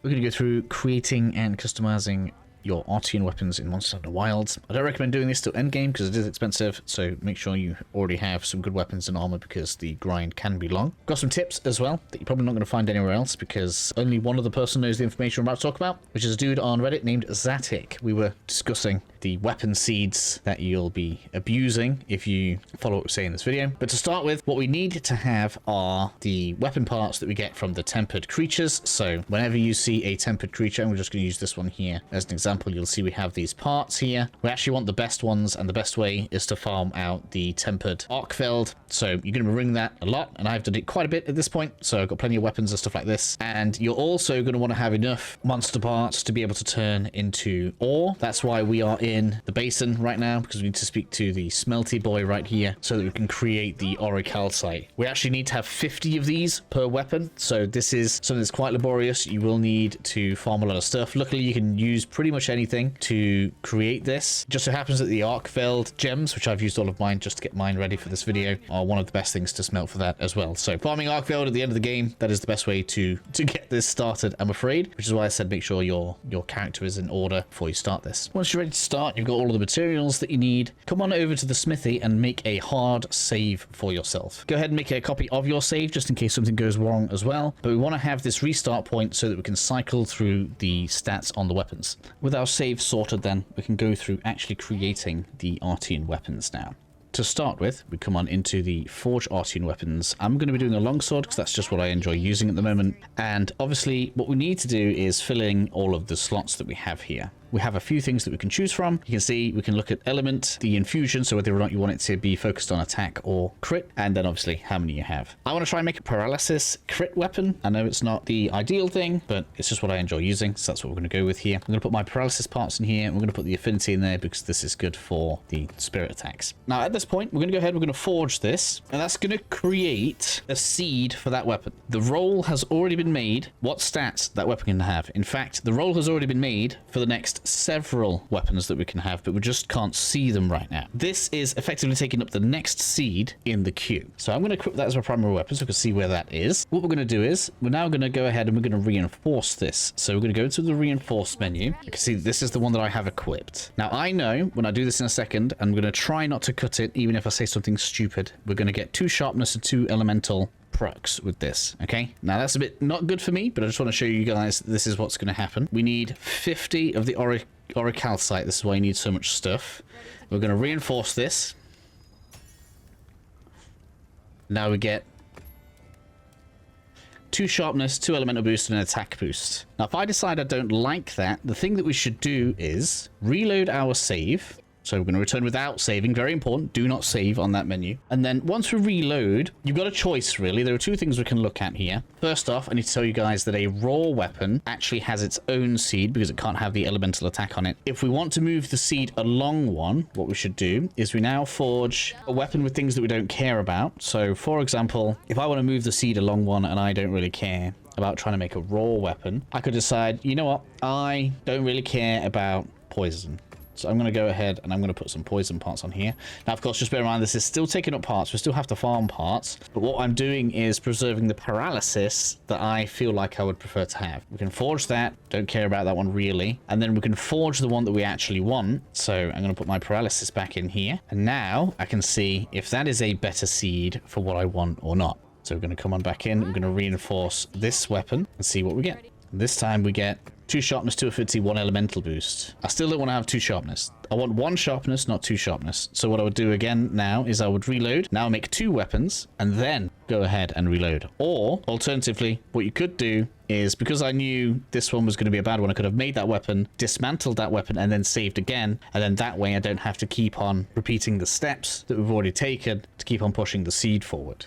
we're going to go through creating and customizing your Artian weapons in Monster Hunter Wilds. I don't recommend doing this till endgame because it is expensive, so make sure you already have some good weapons and armor because the grind can be long. Got some tips as well that you're probably not going to find anywhere else because only one other person knows the information I'm about to talk about, which is a dude on Reddit named Zatic. We were discussing the weapon seeds that you'll be abusing if you follow what we say in this video. But to start with, what we need to have are the weapon parts that we get from the tempered creatures. So whenever you see a tempered creature, and we're just going to use this one here as an example, you'll see we have these parts here. We actually want the best ones, and the best way is to farm out the tempered Arkfeld. So you're going to be ringing that a lot, and I've done it quite a bit at this point, so I've got plenty of weapons and stuff like this. And you're also going to want to have enough monster parts to be able to turn into ore. That's why we are in the basin right now, because we need to speak to the smelty boy right here so that we can create the orichalcite. We actually need to have 50 of these per weapon, so this is something that's quite laborious. You will need to farm a lot of stuff. Luckily, you can use pretty much anything to create this. Just so happens that the Arkfeld gems, which I've used all of mine just to get mine ready for this video, are one of the best things to smelt for that as well. So farming Arkfeld at the end of the game, that is the best way to get this started, I'm afraid, which is why I said make sure your character is in order before you start this. Once you're ready to start, you've got all of the materials that you need. Come on over to the smithy and make a hard save for yourself. Go ahead and make a copy of your save just in case something goes wrong as well. But we want to have this restart point so that we can cycle through the stats on the weapons. With our save sorted, then we can go through actually creating the Artian weapons now. To start with, we come on into the Forge Artian weapons. I'm going to be doing a longsword because that's just what I enjoy using at the moment. And obviously what we need to do is fill in all of the slots that we have here. We have a few things that we can choose from. You can see we can look at element, the infusion, so whether or not you want it to be focused on attack or crit, and then obviously how many you have. I want to try and make a paralysis crit weapon. I know it's not the ideal thing, but it's just what I enjoy using, so that's what we're going to go with here. I'm going to put my paralysis parts in here, and we're going to put the affinity in there because this is good for the spirit attacks. Now at this point, we're going to go ahead, we're going to forge this, and that's going to create a seed for that weapon. The roll has already been made what stats that weapon can have. In fact, the roll has already been made for the next several weapons that we can have, but we just can't see them right now. This is effectively taking up the next seed in the queue. So I'm going to equip that as my primary weapon so we can see where that is. What we're going to do is we're now going to go ahead and we're going to reinforce this. So we're going to go to the reinforce menu. You can see this is the one that I have equipped. Now I know when I do this in a second, I'm going to try not to cut it even if I say something stupid. We're going to get 2 sharpness and 2 elemental procs with this. Okay, now that's a bit not good for me, but I just want to show you guys this is what's going to happen. We need 50 of the orichalcite. This is why you need so much stuff. We're going to reinforce this. Now we get 2 sharpness, 2 elemental boost, and an attack boost. Now if I decide I don't like that, the thing that we should do is reload our save. So we're going to return without saving. Very important. Do not save on that menu. And then once we reload, you've got a choice, really. There are 2 things we can look at here. First off, I need to tell you guys that a raw weapon actually has its own seed because it can't have the elemental attack on it. If we want to move the seed along one, what we should do is we now forge a weapon with things that we don't care about. So, for example, if I want to move the seed along one and I don't really care about trying to make a raw weapon, I could decide, you know what? I don't really care about poison. So I'm going to go ahead and I'm going to put some poison parts on here. Now, of course, just bear in mind, this is still taking up parts. We still have to farm parts. But what I'm doing is preserving the paralysis that I feel like I would prefer to have. We can forge that. Don't care about that one really. And then we can forge the one that we actually want. So I'm going to put my paralysis back in here. And now I can see if that is a better seed for what I want or not. So we're going to come on back in. We're going to reinforce this weapon and see what we get. This time we get 2 sharpness, 2 affinity, 1 elemental boost. I still don't want to have 2 sharpness. I want 1 sharpness, not 2 sharpness. So what I would do again now is I would reload. Now make 2 weapons and then go ahead and reload. Or alternatively, what you could do is, because I knew this one was going to be a bad one, I could have made that weapon, dismantled that weapon, and then saved again. And then that way I don't have to keep on repeating the steps that we've already taken to keep on pushing the seed forward.